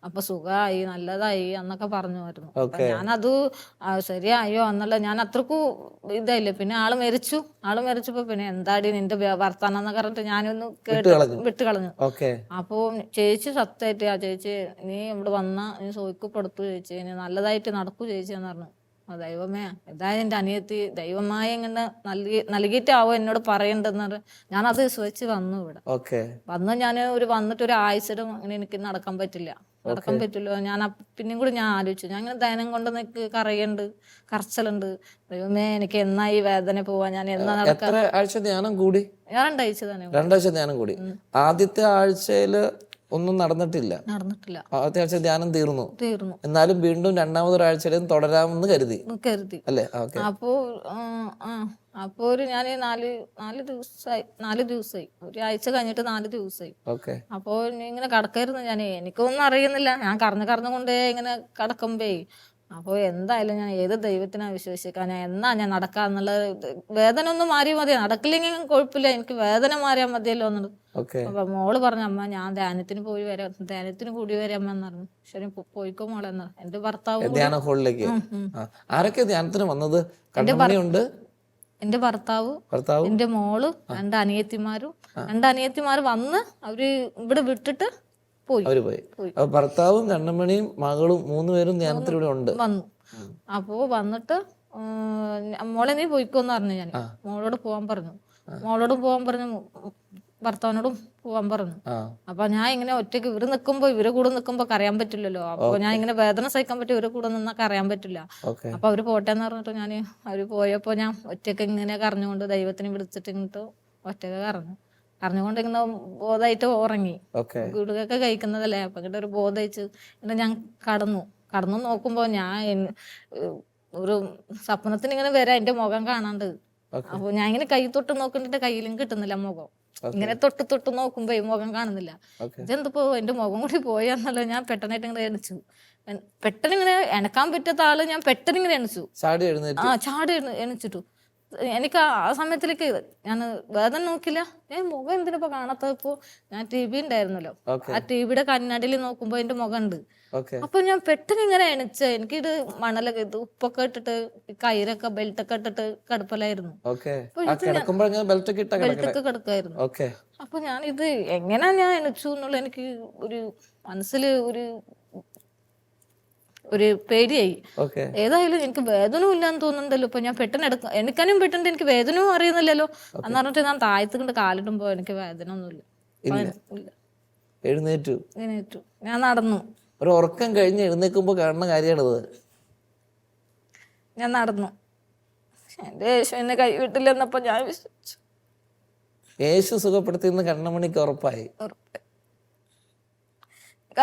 അപ്പൊ സുഖമായി നല്ലതായി എന്നൊക്കെ പറഞ്ഞുമായിരുന്നു. ഞാനത് ശരിയായോ എന്നുള്ള ഞാൻ അത്രക്കും ഇതായില്ലേ. പിന്നെ ആള് മരിച്ചപ്പോ പിന്നെ എന്താടി നിന്റെ വർത്താനം എന്നൊക്കെ പറഞ്ഞിട്ട് ഞാനൊന്ന് വിട്ട് കളഞ്ഞു. അപ്പൊ ചേച്ചി സത്യമായിട്ട് ചേച്ചി നീ ഇവിടെ വന്നാ നീ സോയിക്കപ്പെടുത്തു ചേച്ചി, ഇനി നല്ലതായിട്ട് നടക്കൂ ചേച്ചി എന്ന് പറഞ്ഞു. ദൈവമേ, ഇതായത് എന്റെ അനിയത്തി ദൈവമായ ഇങ്ങനെ നൽകിയിട്ടാവോ എന്നോട് പറയണ്ടെന്ന് ഞാനത് വിശ്വസിച്ച് വന്നു. ഇവിടെ വന്ന് ഞാൻ വന്നിട്ട് ഒരു ആഴ്ച ഇങ്ങനെ എനിക്ക് നടക്കാൻ പറ്റില്ലോ. ഞാൻ പിന്നെയും കൂടി ഞാൻ ആലോചിച്ചു, ഞാൻ ഇങ്ങനെ ദൈനം കൊണ്ട് നിനക്ക് കറച്ചലുണ്ട്. ദൈവമേ, എനിക്ക് എന്നാ ഈ വേദന പോവാ, ഞാൻ എന്നാ നടക്കാൻ? ധ്യാനം കൂടി? ഞാൻ 2 ആഴ്ച ധ്യാനം കൂടി. ആദ്യത്തെ ആഴ്ചയില് ഒന്നും നടന്നിട്ടില്ല. നടന്നിട്ടില്ല. അത്യാവശ്യം ധ്യാനം തീർന്നു. എന്നാലും വീണ്ടും രണ്ടാമതൊരാഴ്ചയിലും തുടരാമെന്ന് കരുതി അല്ലേ? അപ്പോ അപ്പോ ഒരു ഞാൻ നാല് ദിവസമായി ഒരാഴ്ച കഴിഞ്ഞിട്ട് 4 ദിവസമായി. അപ്പോ ഇങ്ങനെ കടക്കായിരുന്നു ഞാൻ. എനിക്കൊന്നും അറിയുന്നില്ല. ഞാൻ കറന്നുകൊണ്ടേ ഇങ്ങനെ കടക്കുമ്പേ അപ്പൊ എന്തായാലും ഞാൻ ഏത് ദൈവത്തിനാ വിശ്വസിക്കാൻ, എന്നാ ഞാൻ നടക്കാന്നുള്ള വേദന ഒന്ന് മാറിയാൽ മതി, നടക്കില്ലെങ്കിൽ കുഴപ്പമില്ല, എനിക്ക് വേദന മാറിയാൽ മതിയല്ലോ എന്നുള്ളത്. അപ്പൊ മോള് പറഞ്ഞു, അമ്മ ഞാൻ ധ്യാനത്തിന് കൂടി വരാം എന്ന് പറഞ്ഞു. ശരി പോയിക്കോ മോളെ എന്നാ. എന്റെ ഭർത്താവ് ആരൊക്കെ ധ്യാനത്തിന് വന്നത്? എന്റെ ഭർത്താവ്, എന്റെ മോള്, 2 അനിയത്തിമാര് വന്ന് അവര് ഇവിടെ വിട്ടിട്ട് പോയി. ഭർത്താവും കണ്ണമണിയും മകളും 3 പേരും ധ്യാനത്തിലൂടെ വന്നു. അപ്പോ വന്നിട്ട് മോളെ നീ പോയിക്കോന്ന് പറഞ്ഞു. ഞാൻ മോളോട് പോവാൻ പറഞ്ഞു, ഭർത്താവിനോടും പോവാൻ പറഞ്ഞു. അപ്പൊ ഞാൻ ഇങ്ങനെ ഒറ്റയ്ക്ക് ഇവരെ കൂടെ നിൽക്കുമ്പോ അറിയാൻ പറ്റില്ലല്ലോ. അപ്പൊ ഞാൻ ഇങ്ങനെ വേദന സഹിക്കാൻ പറ്റും, ഇവരെ കൂടെ നിന്നൊക്കെ അറിയാൻ പറ്റില്ല. അപ്പൊ അവര് പോട്ടെന്ന് പറഞ്ഞിട്ട് അവര് പോയപ്പോ ഞാൻ ഒറ്റയ്ക്ക് ഇങ്ങനെ കരഞ്ഞുകൊണ്ട് ദൈവത്തിനെ വിളിച്ചിട്ട് ഇങ്ങോട്ട് ഒറ്റയ്ക്ക് കരഞ്ഞുകൊണ്ട് ഇങ്ങനെ ബോധമായിട്ട് ഉറങ്ങി. ഗുളികയൊക്കെ കഴിക്കുന്നതല്ലേ. അപ്പൊ ഇങ്ങനെ ഒരു ബോധയിച്ച് ഇങ്ങനെ ഞാൻ കടന്നു നോക്കുമ്പോ ഞാൻ ഒരു സ്വപ്നത്തിന് ഇങ്ങനെ വരാം, എന്റെ മുഖം കാണാണ്ട്. അപ്പൊ ഞാൻ ഇങ്ങനെ കൈ തൊട്ട് നോക്കിട്ട് കയ്യിലും കിട്ടുന്നില്ല മുഖം. ഇങ്ങനെ തൊട്ട് നോക്കുമ്പോ മുഖം കാണുന്നില്ല. ഇതെന്തിപ്പോ എന്റെ മുഖം കൂടി പോയാന്നല്ല. ഞാൻ പെട്ടെന്നായിട്ട് ഇങ്ങനെ എണിച്ചു. പെട്ടെന്ന് ഇങ്ങനെ എണക്കാൻ പറ്റാത്ത ആള് ഞാൻ പെട്ടെന്ന് ഇങ്ങനെ എണിച്ചു. ചാടി എണിച്ചിട്ടു. എനിക്ക് ആ സമയത്തിലേക്ക് ഞാൻ വേദന നോക്കില്ല. ഞാൻ മുഖം എന്തിനിപ്പോ കാണാത്തപ്പോ ഞാൻ TV ഉണ്ടായിരുന്നല്ലോ, ആ TVയുടെ കണ്ണാടിയിൽ നോക്കുമ്പോ എന്റെ മുഖം ഉണ്ട്. അപ്പൊ ഞാൻ പെട്ടെന്ന് ഇങ്ങനെ എണിച്ച്, എനിക്കിത് മണലൊക്കെ ഉപ്പൊക്കെ ഇട്ടിട്ട് കയ്യിലൊക്കെ ബെൽറ്റൊക്കെ ഇട്ടിട്ട് കിടപ്പലായിരുന്നു. ബെൽറ്റൊക്കെ കിടക്കായിരുന്നു. അപ്പൊ ഞാൻ ഇത് എങ്ങനെയാ ഞാൻ എണിച്ചു എന്നുള്ള എനിക്ക് ഒരു മനസ്സിൽ ഒരു പേടിയായി. ഏതായാലും എനിക്ക് വേദനയും ഇല്ലാന്ന് തോന്നുന്നുണ്ടല്ലോ. ഇപ്പൊ ഞാൻ പെട്ടെന്ന് എണിക്കാനും പെട്ടെന്ന് എനിക്ക് വേദനയും അറിയുന്നില്ലല്ലോ എന്ന് പറഞ്ഞിട്ട് ഞാൻ താഴത്ത് കൊണ്ട് കാലിടുമ്പോ എനിക്ക് വേദന ഒന്നുമില്ല. എഴുന്നേറ്റു. ഞാൻ നടന്നു. ഒരു ഉറക്കം കഴിഞ്ഞ് എഴുന്നേൽക്കുമ്പോ കാണുന്ന കാര്യമാണത്. ഞാൻ നടന്നു. എന്റെ യേശു എന്നെ കൈവിട്ടില്ലെന്നപ്പോ ഞാൻ വിശ്വസിച്ചു. യേശു സുഖപ്പെടുത്തിയെന്ന് കണ്ണമണിക്ക് ഉറപ്പായി.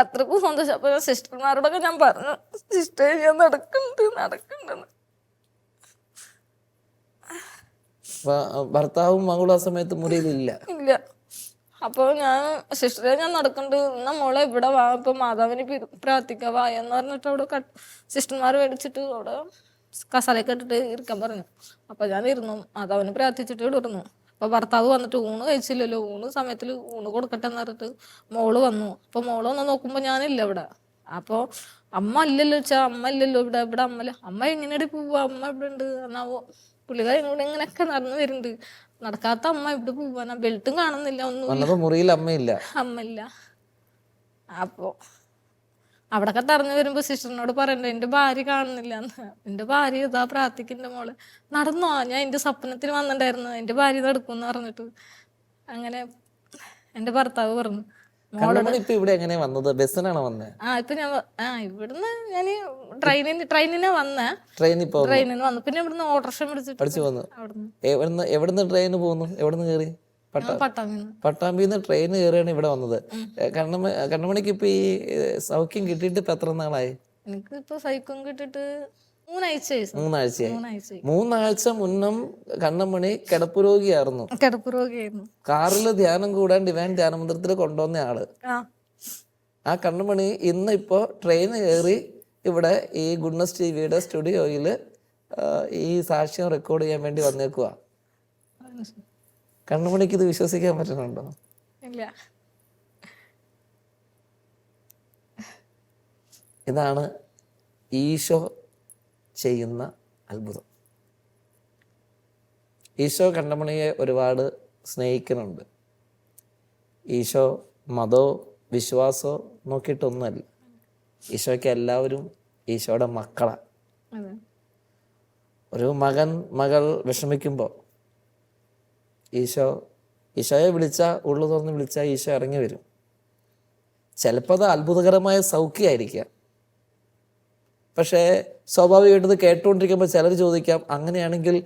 അത്രക്കും സന്തോഷം. അപ്പൊ സിസ്റ്റർമാരോടൊക്കെ ഞാൻ പറഞ്ഞു, സിസ്റ്റർ ഞാൻ നടക്കുന്നുണ്ടെന്ന്. ഭർത്താവും മകളും ആ സമയത്ത് മുറിയിലില്ല. അപ്പൊ സിസ്റ്ററെ ഞാൻ നടക്കുന്നുണ്ട്, എന്നാ മോളെ ഇവിടെ വാ, ഇപ്പൊ മാതാവിന് പ്രാർത്ഥിക്കാൻ വാ എന്ന് പറഞ്ഞിട്ട് അവിടെ സിസ്റ്റർമാർ മേടിച്ചിട്ട് അവിടെ കസാലയൊക്കെ ഇട്ടിട്ട് ഇരിക്കാൻ പറഞ്ഞു. അപ്പൊ ഞാൻ ഇരുന്നു, മാതാവിന് പ്രാർത്ഥിച്ചിട്ട് ഇവിടെ ഇരുന്നു. അപ്പൊ ഭർത്താവ് വന്നിട്ട് ഊണ് കഴിച്ചില്ലല്ലോ, സമയത്തിൽ ഊണ് കൊടുക്കട്ടെ എന്ന് പറഞ്ഞിട്ട് മോള് വന്നു. അപ്പൊ മോള് വന്ന് നോക്കുമ്പോ ഞാനില്ല ഇവിടെ. അപ്പൊ അമ്മ ഇല്ലല്ലോ അമ്മ ഇല്ലല്ലോ ഇവിടെ അമ്മ എങ്ങനെയാടി പോവാ, അമ്മ ഇവിടെ ഉണ്ട് എന്നാവോ. പുള്ളിക്കാരൻ കൂടെ ഇങ്ങനെയൊക്കെ നടന്നു വരുന്നുണ്ട്. നടക്കാത്ത അമ്മ ഇവിടെ പോവാനാ, ബെൽറ്റും കാണുന്നില്ല, ഒന്നും അമ്മയില്ല. അപ്പൊ അവിടൊക്കെ തറഞ്ഞു വരുമ്പോ സിസ്റ്ററിനോട് പറയണ്ട, എന്റെ ഭാര്യ കാണുന്നില്ല എന്ന്. എന്റെ ഭാര്യ ഇതാ പ്രാർത്ഥിക്കുന്ന മോള് നടന്നോ, ഞാൻ എന്റെ സ്വപ്നത്തിൽ വന്നിട്ടുണ്ടായിരുന്നു, എന്റെ ഭാര്യ നടക്കുമെന്ന് പറഞ്ഞിട്ട്. അങ്ങനെ എന്റെ ഭർത്താവ് പറഞ്ഞു ഇവിടെ വന്നത് ബസ്സിനാണോ വന്നത്? ഇപ്പൊ ഞാൻ ഇവിടുന്ന് ഞാൻ ട്രെയിനിന് വന്ന് പിന്നെ ഇവിടുന്ന് ഓട്ടോറിക്ഷ പിടിച്ചിട്ട് എവിടുന്ന് ട്രെയിന് പോകുന്നു? എവിടുന്ന് കയറി? പട്ടാമ്പിന്ന് ട്രെയിൻ കയറിയാണ് ഇവിടെ വന്നത്. കണ്ണമണിക്ക് ഇപ്പൊ ഈ സൗഖ്യം കിട്ടിയിട്ട് ഇപ്പൊ എത്ര നാളായി? എനിക്കിപ്പോ സൗഖ്യം കിട്ടിട്ട് 3 മുന്നം കണ്ണമണി കിടപ്പ് രോഗിയായിരുന്നു. കാറില് ധ്യാനം കൂടാണ്ട് ഇവൻ ധ്യാനമന്ദിരത്തിൽ കൊണ്ടുവന്ന ആള്. ആ കണ്ണമണി ഇന്ന് ഇപ്പോ ട്രെയിൻ കയറി ഇവിടെ ഈ ഗുഡ്നസ് ടിവിയുടെ സ്റ്റുഡിയോയില് ഈ സാക്ഷ്യം റെക്കോർഡ് ചെയ്യാൻ വേണ്ടി വന്നേക്കുക. കണ്ണമണിക്ക് ഇത് വിശ്വസിക്കാൻ പറ്റുന്നുണ്ടോ? ഇതാണ് ഈശോ ചെയ്യുന്ന അത്ഭുതം. ഈശോ കണ്ണമണിയെ ഒരുപാട് സ്നേഹിക്കുന്നുണ്ട്. ഈശോ മതമോ വിശ്വാസമോ നോക്കിയിട്ടൊന്നുമല്ല. ഈശോയ്ക്ക് എല്ലാവരും ഈശോയുടെ മക്കളാണ്. ഒരു മകൾ വിഷമിക്കുമ്പോൾ ഈശോയെ വിളിച്ചാൽ ഉള്ളു തുറന്ന് വിളിച്ചാൽ ഈശോ ഇറങ്ങി വരും. ചിലപ്പോൾ അത് അത്ഭുതകരമായ സൗഖ്യമായിരിക്കാം. പക്ഷേ സ്വാഭാവികമായിട്ട് കേട്ടുകൊണ്ടിരിക്കുമ്പോൾ ചിലർ ചോദിക്കാം, അങ്ങനെയാണെങ്കിൽ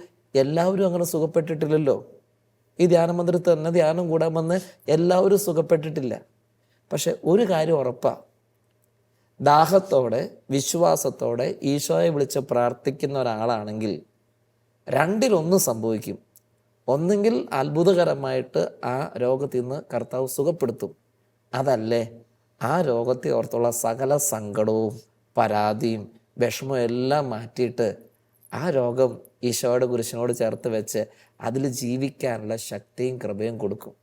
എല്ലാവരും അങ്ങനെ സുഖപ്പെട്ടിട്ടില്ലല്ലോ. ഈ ധ്യാനമന്ദിരത്തിൽ തന്നെ ധ്യാനം കൂടാൻ വന്ന് എല്ലാവരും സുഖപ്പെട്ടിട്ടില്ല. പക്ഷെ ഒരു കാര്യം ഉറപ്പാ, ദാഹത്തോടെ വിശ്വാസത്തോടെ ഈശോയെ വിളിച്ച് പ്രാർത്ഥിക്കുന്ന ഒരാളാണെങ്കിൽ രണ്ടിലൊന്ന് സംഭവിക്കും. ഒന്നെങ്കിൽ അത്ഭുതകരമായിട്ട് ആ രോഗത്തിൽ നിന്ന് കർത്താവ് സുഖപ്പെടുത്തും, അതല്ലേ ആ രോഗത്തെ ഓർത്തുള്ള സകല സങ്കടവും പരാതിയും വിഷമവും എല്ലാം മാറ്റിയിട്ട് ആ രോഗം ഈശോയുടെ കുരിശിനോട് ചേർത്ത് വെച്ച് അതിൽ ജീവിക്കാനുള്ള ശക്തിയും കൃപയും കൊടുക്കും.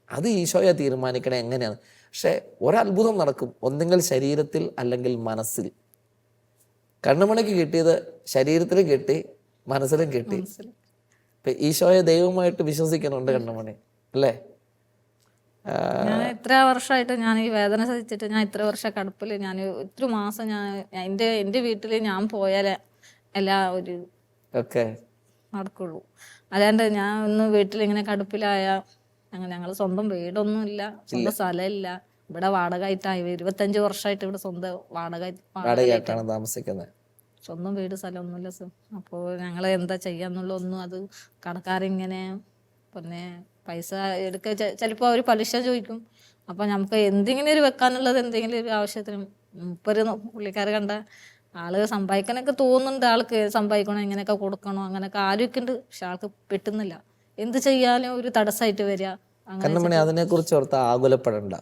അത് ഈശോയെ തീരുമാനിക്കണേ എങ്ങനെയാണ്. പക്ഷെ ഒരത്ഭുതം നടക്കും, ഒന്നെങ്കിൽ ശരീരത്തിൽ അല്ലെങ്കിൽ മനസ്സിൽ. കണ്ണുമണിക്ക് കിട്ടിയത് ശരീരത്തിലും കിട്ടി, മനസ്സിലും കിട്ടി. ഇപ്പൊ ഈശോയെ ദൈവമായിട്ട് വിശ്വസിക്കുന്നുണ്ട് കണ്ണുമണി, അല്ലേ? ഞാൻ ഇത്ര വർഷമായിട്ട് ഞാൻ ഈ വേദന സഹിച്ചിട്ട് ഞാൻ ഇത്ര വർഷം കടുപ്പിൽ ഞാൻ ഇത്ര മാസം ഞാൻ എൻ്റെ വീട്ടിൽ ഞാൻ പോയാലേ എല്ലാ ഒരു ഓക്കെ നടക്കുള്ളൂ. അല്ലാണ്ട് ഞാൻ ഒന്ന് വീട്ടിലിങ്ങനെ കടുപ്പിലായ ഞങ്ങൾ സ്വന്തം വീടൊന്നും ഇല്ല, സ്വന്തം സ്ഥലമില്ല. ഇവിടെ വാടകയായിട്ടായി 25 വർഷമായിട്ട് ഇവിടെ സ്വന്തം വാടകയായിട്ടാണ് താമസിക്കുന്നത്. സ്വന്തം വീട് സ്ഥലമൊന്നുമില്ല സർ. അപ്പോൾ ഞങ്ങൾ എന്താ ചെയ്യാന്നുള്ളൊന്നും അത് കടക്കാരിങ്ങനെ പിന്നെ പൈസ എടുക്കുക ചിലപ്പോൾ അവർ പലിശ ചോദിക്കും. അപ്പം നമുക്ക് എന്തെങ്കിലും ഒരു വെക്കാനുള്ളത് എന്തെങ്കിലും ഒരു ആവശ്യത്തിന് മുപ്പൊരു പുള്ളിക്കാർ കണ്ട ആള് സമ്പാദിക്കാനൊക്കെ തോന്നുന്നുണ്ട്, ആൾക്ക് സമ്പാദിക്കണം ഇങ്ങനെയൊക്കെ കൊടുക്കണോ അങ്ങനെയൊക്കെ ആലോചിക്കുന്നുണ്ട്. പക്ഷെ ആൾക്ക് പെട്ടുന്നില്ല, എന്ത് ചെയ്യാനും ഒരു തടസ്സമായിട്ട് വരിക. കണ്ണമണി അതിനെക്കുറിച്ച് ഓർത്ത് ആകുലപ്പെടണ്ട,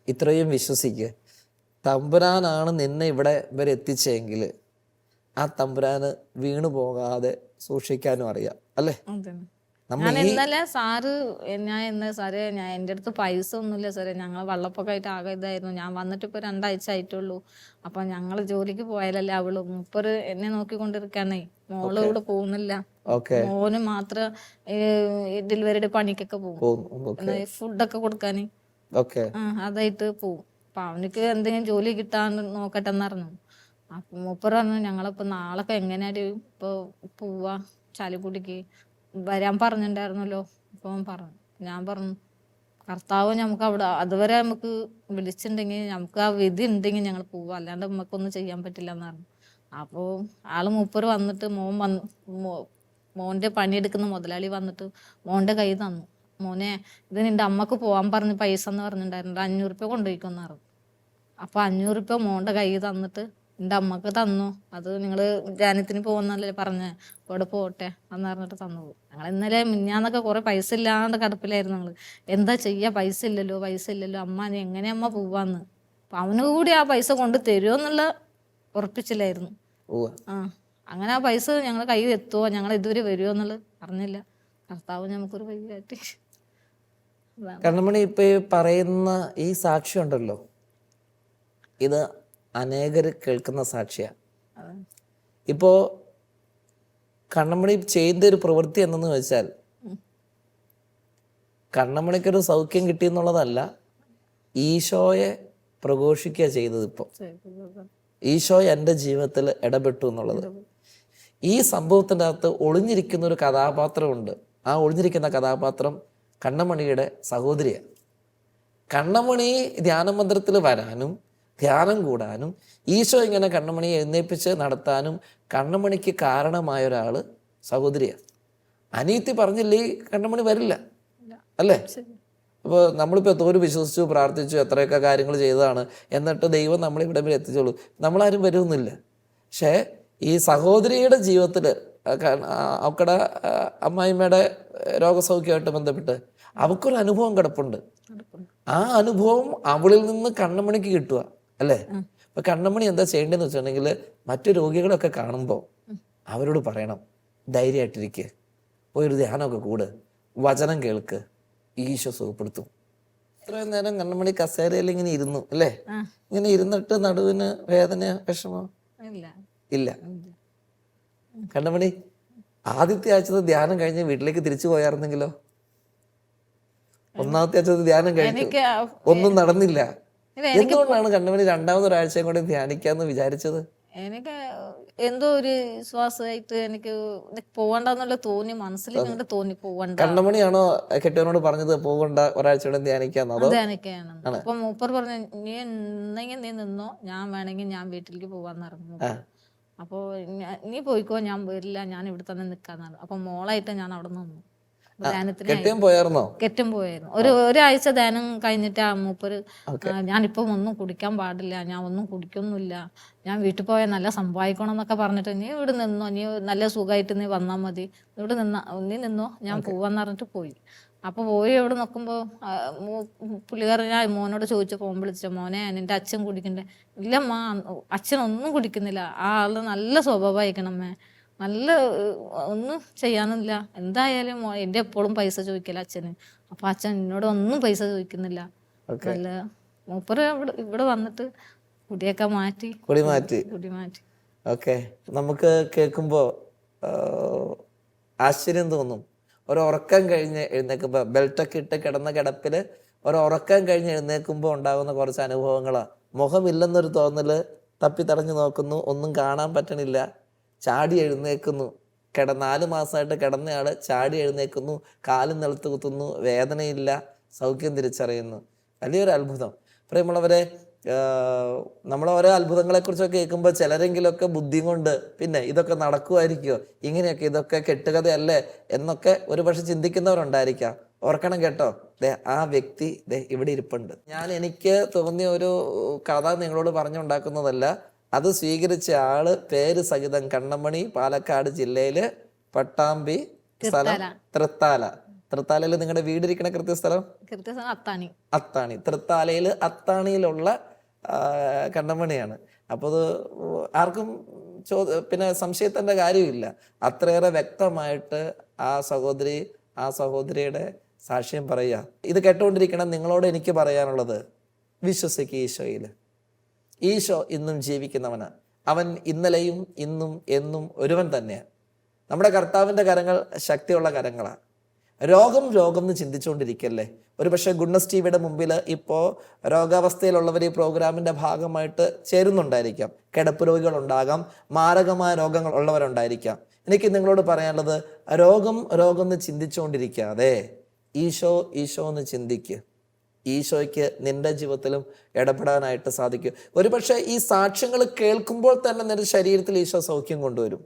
ഇത്രയും വിശ്വസിക്ക്. തമ്പുരാനാണ് നിന്നെ ഇവിടെ വരെ എത്തിച്ചെങ്കിൽ ആ തമ്പുരാന് വീണു പോകാതെ സൂക്ഷിക്കാനും അറിയാം, അല്ലേ? ഞാൻ ഇന്നലെ സാറ് സാറേ ഞാൻ എൻ്റെ അടുത്ത് പൈസ ഒന്നുമില്ല സാറേ, ഞങ്ങൾ വെള്ളപ്പൊക്കമായിട്ട് ആകെ ഇതായിരുന്നു. ഞാൻ വന്നിട്ട് ഇപ്പോൾ 2 ആഴ്ച ആയിട്ടുള്ളൂ. അപ്പൊ ഞങ്ങൾ ജോലിക്ക് പോയാലല്ലേ അവള് മുപ്പര് എന്നെ നോക്കിക്കൊണ്ടിരിക്കാനേ, മോള് ഇവിടെ പോകുന്നില്ല. മോന് മാത്രം ഡെലിവറിയുടെ പണിക്കൊക്കെ പോകും, ഫുഡൊക്കെ കൊടുക്കാന് അതായിട്ട് പോവും. അപ്പൊ അവനക്ക് എന്തെങ്കിലും ജോലി കിട്ടാൻ നോക്കട്ടെ എന്നറിഞ്ഞു. അപ്പൊ മൂപ്പർ പറഞ്ഞു ഞങ്ങളിപ്പോ നാളൊക്കെ എങ്ങനെയായിട്ട് ഇപ്പൊ പോവാ ചാലിക്കുടിക്ക് വരാൻ പറഞ്ഞിട്ടുണ്ടായിരുന്നല്ലോ. അപ്പം പറഞ്ഞു, ഞാൻ പറഞ്ഞു കർത്താവ് നമുക്ക് അവിടെ അതുവരെ നമുക്ക് വിളിച്ചിട്ടുണ്ടെങ്കിൽ നമുക്ക് ആ വിധി ഉണ്ടെങ്കിൽ ഞങ്ങൾ പോവാം, അല്ലാണ്ട് നമുക്കൊന്നും ചെയ്യാൻ പറ്റില്ല എന്ന് പറഞ്ഞു. അപ്പോൾ മൂപ്പർ വന്നിട്ട് മോൻ്റെ പണിയെടുക്കുന്ന മുതലാളി വന്നിട്ട് മോൻ്റെ കൈ തന്നു. മോനെ ഇത് നിന്റെ അമ്മക്ക് പോകാൻ പറഞ്ഞ് പൈസ എന്ന് പറഞ്ഞിട്ടുണ്ടായിരുന്നു, 500 രൂപ കൊണ്ടുപോയിക്കൊന്ന് പറഞ്ഞു. അപ്പൊ 500 രൂപ മോൻ്റെ കൈ തന്നിട്ട് എൻ്റെ അമ്മക്ക് തന്നു, അത് നിങ്ങള് ധ്യാനത്തിന് പോകുന്നല്ലേ പറഞ്ഞ, അവിടെ പോട്ടെ എന്ന് പറഞ്ഞിട്ട് തന്നു. ഞങ്ങൾ ഇന്നലെ മിഞ്ഞാന്നൊക്കെ കുറെ പൈസ ഇല്ലാണ്ട് കടപ്പിലായിരുന്നു. ഞങ്ങള് എന്താ ചെയ്യാ, പൈസ ഇല്ലല്ലോ അമ്മ, നീ എങ്ങനെ അമ്മ പോവാന്ന്. അപ്പൊ അവന് കൂടി ആ പൈസ കൊണ്ട് തരുമോ എന്നുള്ള ഉറപ്പിച്ചില്ലായിരുന്നു. അങ്ങനെ ആ പൈസ ഞങ്ങൾ കയ്യിൽ എത്തുമോ, ഞങ്ങൾ ഇതുവരെ വരുമോ എന്നുള്ളത് അറിഞ്ഞില്ല. കർത്താവ് നമുക്കൊരു വഴി കാട്ടി. കണ്ണമണി ഇപ്പൊ പറയുന്ന ഈ സാക്ഷി ഉണ്ടല്ലോ, ഇത് അനേകർ കേൾക്കുന്ന സാക്ഷിയാ. ഇപ്പോ കണ്ണമണി ചെയ്യുന്ന ഒരു പ്രവൃത്തി എന്തെന്ന് വെച്ചാൽ, കണ്ണമണിക്കൊരു സൗഖ്യം കിട്ടിയെന്നുള്ളതല്ല, ഈശോയെ പ്രഘോഷിക്കുക ചെയ്തത്. ഇപ്പോൾ ഈശോ എൻ്റെ ജീവിതത്തിൽ ഇടപെട്ടു എന്നുള്ളത്. ഈ സംഭവത്തിൻ്റെ അകത്ത് ഒളിഞ്ഞിരിക്കുന്ന ഒരു കഥാപാത്രമുണ്ട്. ആ ഒളിഞ്ഞിരിക്കുന്ന കഥാപാത്രം കണ്ണമണിയുടെ സഹോദരിയാണ്. കണ്ണമണി ധ്യാനമന്ദിരത്തിൽ വരാനും ധ്യാനം കൂടാനും ഈശോ ഇങ്ങനെ കണ്ണമണിയെ എഴുന്നേൽപ്പിച്ച് നടത്താനും കണ്ണമണിക്ക് കാരണമായ ഒരാള് സഹോദരിയാണ്. അനിയത്തി പറഞ്ഞില്ലേ കണ്ണമണി വരില്ല, അല്ലേ? അപ്പോൾ നമ്മളിപ്പോൾ എന്തോരം വിശ്വസിച്ചു പ്രാർത്ഥിച്ചു എത്രയൊക്കെ കാര്യങ്ങൾ ചെയ്തതാണ്, എന്നിട്ട് ദൈവം നമ്മളിവിടെ വരെ എത്തിച്ചോളൂ, നമ്മളാരും വരുമെന്നില്ല. പക്ഷേ ഈ സഹോദരിയുടെ ജീവിതത്തിൽ അവക്കടെ അമ്മായിമ്മയുടെ രോഗസൗഖ്യമായിട്ട് ബന്ധപ്പെട്ട് അവക്കൊരു അനുഭവം കിടപ്പുണ്ട്. ആ അനുഭവം അവളിൽ നിന്ന് കണ്ണമണിക്ക് കിട്ടുക, അല്ലേ? അപ്പൊ കണ്ണമണി എന്താ ചെയ്യേണ്ടതെന്ന് വെച്ചിട്ടുണ്ടെങ്കിൽ, മറ്റു രോഗികളൊക്കെ കാണുമ്പോൾ അവരോട് പറയണം, ധൈര്യമായിട്ടിരിക്കുക, പോയൊരു ധ്യാനമൊക്കെ കൂട്, വചനം കേൾക്ക്, ഈശോ സുഖപ്പെടുത്തും. ഇത്രയും നേരം കണ്ണമണി കസേരയിൽ ഇങ്ങനെ ഇരുന്നു, അല്ലേ? ഇങ്ങനെ ഇരുന്നിട്ട് നടുവിന് വേദന വിഷമോ ഇല്ല? കണ്ണമണി ആദ്യത്തെ ആഴ്ചത്തെ ധ്യാനം കഴിഞ്ഞ് വീട്ടിലേക്ക് തിരിച്ചു പോയായിരുന്നെങ്കിലോ? ഒന്നാമത്തെ ആഴ്ചത്തെ ധ്യാനം കഴിഞ്ഞു, ഒന്നും നടന്നില്ല. എന്തുകൊണ്ടാണ് കണ്ണമണി 2ാമതൊരാഴ്ചയും കൂടെ ധ്യാനിക്കാന്ന് വിചാരിച്ചത്? എനിക്ക് എന്തോ ഒരു വിശ്വാസമായിട്ട് എനിക്ക് പോവണ്ടെന്നുള്ള തോന്നി, മനസ്സിൽ ഇങ്ങോട്ട് തോന്നി പോവണ്ട. കണ്ണമണിയാണോ കെട്ടിയവനോട് പറഞ്ഞത് പോകണ്ട, ഒരാഴ്ചയോടെ ധ്യാനിക്കാന്നോ? ധ്യാനിക്കാണ്. അപ്പൊ മൂപ്പർ പറഞ്ഞു, നീ എന്തെങ്കിലും നീ നിന്നോ, ഞാൻ വേണമെങ്കിൽ ഞാൻ വീട്ടിലേക്ക് പോവാന്ന് പറഞ്ഞു. അപ്പൊ നീ പോയിക്കോ, ഞാൻ വരില്ല, ഞാൻ ഇവിടെ തന്നെ നിക്കാന്ന് പറഞ്ഞു. അപ്പൊ മോളായിട്ട് ഞാൻ അവിടെ നിന്നു. ധ്യാനത്തിന് കെട്ടിയും പോയായിരുന്നോ? കെറ്റും പോയായിരുന്നു. ഒരാഴ്ച ധ്യാനം കഴിഞ്ഞിട്ട് മൂപ്പര് ഞാനിപ്പം ഒന്നും കുടിക്കാൻ പാടില്ല, ഞാൻ ഒന്നും കുടിക്കൊന്നുമില്ല, ഞാൻ വീട്ടിൽ പോയാൽ നല്ല സമ്പാദിക്കണം എന്നൊക്കെ പറഞ്ഞിട്ട് നീ ഇവിടെ നിന്നോ, നീ നല്ല സുഖമായിട്ട് നീ വന്നാൽ മതി, ഇവിടെ നീ നിന്നോ, ഞാൻ പോവാന്ന് പറഞ്ഞിട്ട് പോയി. അപ്പോൾ പോയി അവിടെ നോക്കുമ്പോൾ പുള്ളിക്കാരൻ ഞാൻ മോനോട് ചോദിച്ചു, ഫോൺ വിളിച്ചു, മോനെ നിന്റെ അച്ഛൻ കുടിക്കണ്ടേ? ഇല്ലമ്മ അച്ഛനൊന്നും കുടിക്കുന്നില്ല, ആ ആള് നല്ല സ്വഭാവമായിക്കണമ്മേ, നല്ല ഒന്നും ചെയ്യാനില്ല, എന്തായാലും എൻ്റെ എപ്പോഴും പൈസ ചോദിക്കല അച്ഛന്, അപ്പൊ അച്ഛൻ എന്നോട് ഒന്നും പൈസ ചോദിക്കുന്നില്ല. നല്ല മൂപ്പര് ഇവിടെ വന്നിട്ട് കുടിയൊക്കെ മാറ്റി. കുടി മാറ്റി. ഓക്കെ, നമുക്ക് കേൾക്കുമ്പോൾ ആശ്ചര്യം തോന്നും. ഒരുറക്കം കഴിഞ്ഞ് എഴുന്നേൽക്കുമ്പോൾ, ബെൽറ്റൊക്കെ ഇട്ട് കിടന്ന കിടപ്പിൽ ഒരുറക്കം കഴിഞ്ഞ് എഴുന്നേൽക്കുമ്പോൾ ഉണ്ടാകുന്ന കുറച്ച് അനുഭവങ്ങളാണ്. മുഖമില്ലെന്നൊരു തോന്നല്, തപ്പി തടഞ്ഞു നോക്കുന്നു, ഒന്നും കാണാൻ പറ്റണില്ല, ചാടി എഴുന്നേൽക്കുന്നു. 4 മാസമായിട്ട് കിടന്നയാള് ചാടി എഴുന്നേൽക്കുന്നു, കാലും നിലത്ത് കുത്തുന്നു, വേദനയില്ല, സൗഖ്യം തിരിച്ചറിയുന്നു. വലിയൊരു അത്ഭുതം. പ്രിയമുള്ളവരെ, നമ്മൾ ഓരോ അത്ഭുതങ്ങളെക്കുറിച്ചൊക്കെ കേൾക്കുമ്പോൾ ചിലരെങ്കിലുമൊക്കെ ബുദ്ധി കൊണ്ട് പിന്നെ ഇതൊക്കെ നടക്കുമായിരിക്കുമോ, ഇങ്ങനെയൊക്കെ ഇതൊക്കെ കെട്ടുകഥയല്ലേ എന്നൊക്കെ ഒരുപക്ഷെ ചിന്തിക്കുന്നവരുണ്ടായിരിക്കാം. ഓർക്കണം കേട്ടോ, ആ വ്യക്തി ഇവിടെ ഇരിപ്പുണ്ട്. എനിക്ക് തോന്നിയ ഒരു കഥ നിങ്ങളോട് പറഞ്ഞുണ്ടാക്കുന്നതല്ല, അത് സ്വീകരിച്ച ആള് പേര് സഹിതം കണ്ണമണി, പാലക്കാട് ജില്ലയില് പട്ടാമ്പി, സ്ഥലം തൃത്താലയിൽ നിങ്ങളുടെ വീടിരിക്കണ കൃത്യസ്ഥലം അത്താണി. തൃത്താലയിൽ അത്താണിയിലുള്ള കണ്ണമണിയാണ്. അപ്പോൾ അത് ആർക്കും പിന്നെ സംശയത്തിന്റെ കാര്യമില്ല. അത്രയേറെ വ്യക്തമായിട്ട് ആ സഹോദരിയുടെ സാക്ഷ്യം പറയുക. ഇത് കേട്ടുകൊണ്ടിരിക്കണം. നിങ്ങളോട് എനിക്ക് പറയാനുള്ളത്, വിശ്വസിക്കുക ഈശോയിൽ. ഈശോ ഇന്നും ജീവിക്കുന്നവനാ. അവൻ ഇന്നലെയും ഇന്നും എന്നും ഒരുവൻ തന്നെയാണ്. നമ്മുടെ കർത്താവിൻ്റെ കരങ്ങൾ ശക്തിയുള്ള കരങ്ങളാണ്. രോഗം എന്ന് ചിന്തിച്ചുകൊണ്ടിരിക്കല്ലേ. ഒരുപക്ഷെ ഗുഡ്നസ് ടിവിയുടെ മുമ്പിൽ ഇപ്പോൾ രോഗാവസ്ഥയിലുള്ളവർ ഈ പ്രോഗ്രാമിൻ്റെ ഭാഗമായിട്ട് ചേരുന്നുണ്ടായിരിക്കാം. കിടപ്പ് രോഗികളുണ്ടാകാം, മാരകമായ രോഗങ്ങൾ ഉള്ളവരുണ്ടായിരിക്കാം. എനിക്ക് നിങ്ങളോട് പറയാനുള്ളത്, രോഗം എന്ന് ചിന്തിച്ചുകൊണ്ടിരിക്കാതെ ഈശോ എന്ന് ചിന്തിക്കുക. ഈശോയ്ക്ക് നിന്റെ ജീവിതത്തിലും ഇടപെടാനായിട്ട് സാധിക്കും. ഒരുപക്ഷെ ഈ സാക്ഷ്യങ്ങൾ കേൾക്കുമ്പോൾ തന്നെ നിന്റെ ശരീരത്തിൽ ഈശോ സൗഖ്യം കൊണ്ടുവരും.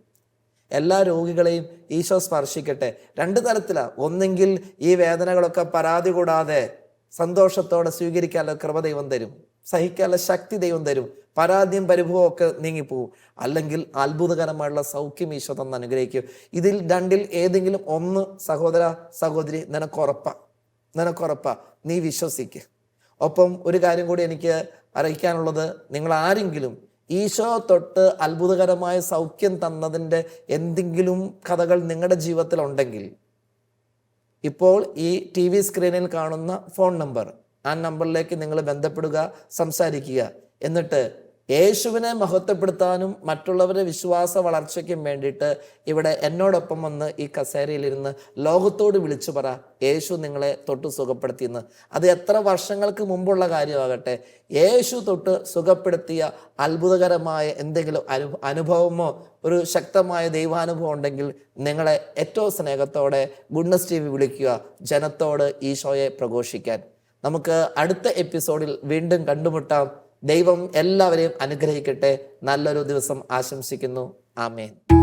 എല്ലാ രോഗികളെയും ഈശോ സ്പർശിക്കട്ടെ. 2 തരത്തിലാണ്. ഒന്നെങ്കിൽ ഈ വേദനകളൊക്കെ പരാതി കൂടാതെ സന്തോഷത്തോടെ സ്വീകരിക്കാനുള്ള കൃപ ദൈവം തരും, സഹിക്കാനുള്ള ശക്തി ദൈവം തരും, പരാതിയും പരിഭവവും ഒക്കെ നീങ്ങിപ്പോവും. അല്ലെങ്കിൽ അത്ഭുതകരമായുള്ള സൗഖ്യം ഈശോ തന്ന് അനുഗ്രഹിക്കും. ഇതിൽ 2ൽ ഏതെങ്കിലും ഒന്ന് സഹോദര സഹോദരി നിനക്കുറപ്പാ, നീ വിശ്വസിക്കുക. ഒപ്പം ഒരു കാര്യം കൂടി എനിക്ക് അറിയിക്കാനുള്ളത്, നിങ്ങൾ ആരെങ്കിലും ഈശോ തൊട്ട് അത്ഭുതകരമായ സൗഖ്യം തന്നതിൻ്റെ എന്തെങ്കിലും കഥകൾ നിങ്ങളുടെ ജീവിതത്തിൽ ഉണ്ടെങ്കിൽ, ഇപ്പോൾ ഈ TV സ്ക്രീനിൽ കാണുന്ന ഫോൺ നമ്പർ, ആ നമ്പറിലേക്ക് നിങ്ങൾ ബന്ധപ്പെടുക, സംസാരിക്കുക. എന്നിട്ട് യേശുവിനെ മഹത്വപ്പെടുത്താനും മറ്റുള്ളവരുടെ വിശ്വാസ വളർച്ചയ്ക്കും വേണ്ടിയിട്ട് ഇവിടെ എന്നോടൊപ്പം വന്ന് ഈ കസേരയിലിരുന്ന് ലോകത്തോട് വിളിച്ചു പറ, യേശു നിങ്ങളെ തൊട്ട് സുഖപ്പെടുത്തിയെന്ന്. അത് എത്ര വർഷങ്ങൾക്ക് മുമ്പുള്ള കാര്യമാകട്ടെ, യേശു തൊട്ട് സുഖപ്പെടുത്തിയ അത്ഭുതകരമായ എന്തെങ്കിലും അനുഭവമോ ഒരു ശക്തമായ ദൈവാനുഭവം ഉണ്ടെങ്കിൽ നിങ്ങളെ ഏറ്റവും സ്നേഹത്തോടെ ഗുഡ്നസ് TV വിളിക്കുക, ജനത്തോട് ഈശോയെ പ്രഘോഷിക്കാൻ. നമുക്ക് അടുത്ത എപ്പിസോഡിൽ വീണ്ടും കണ്ടുമുട്ടാം. ദൈവം എല്ലാവരെയും അനുഗ്രഹിക്കട്ടെ. നല്ലൊരു ദിവസം ആശംസിക്കുന്നു. ആമേൻ.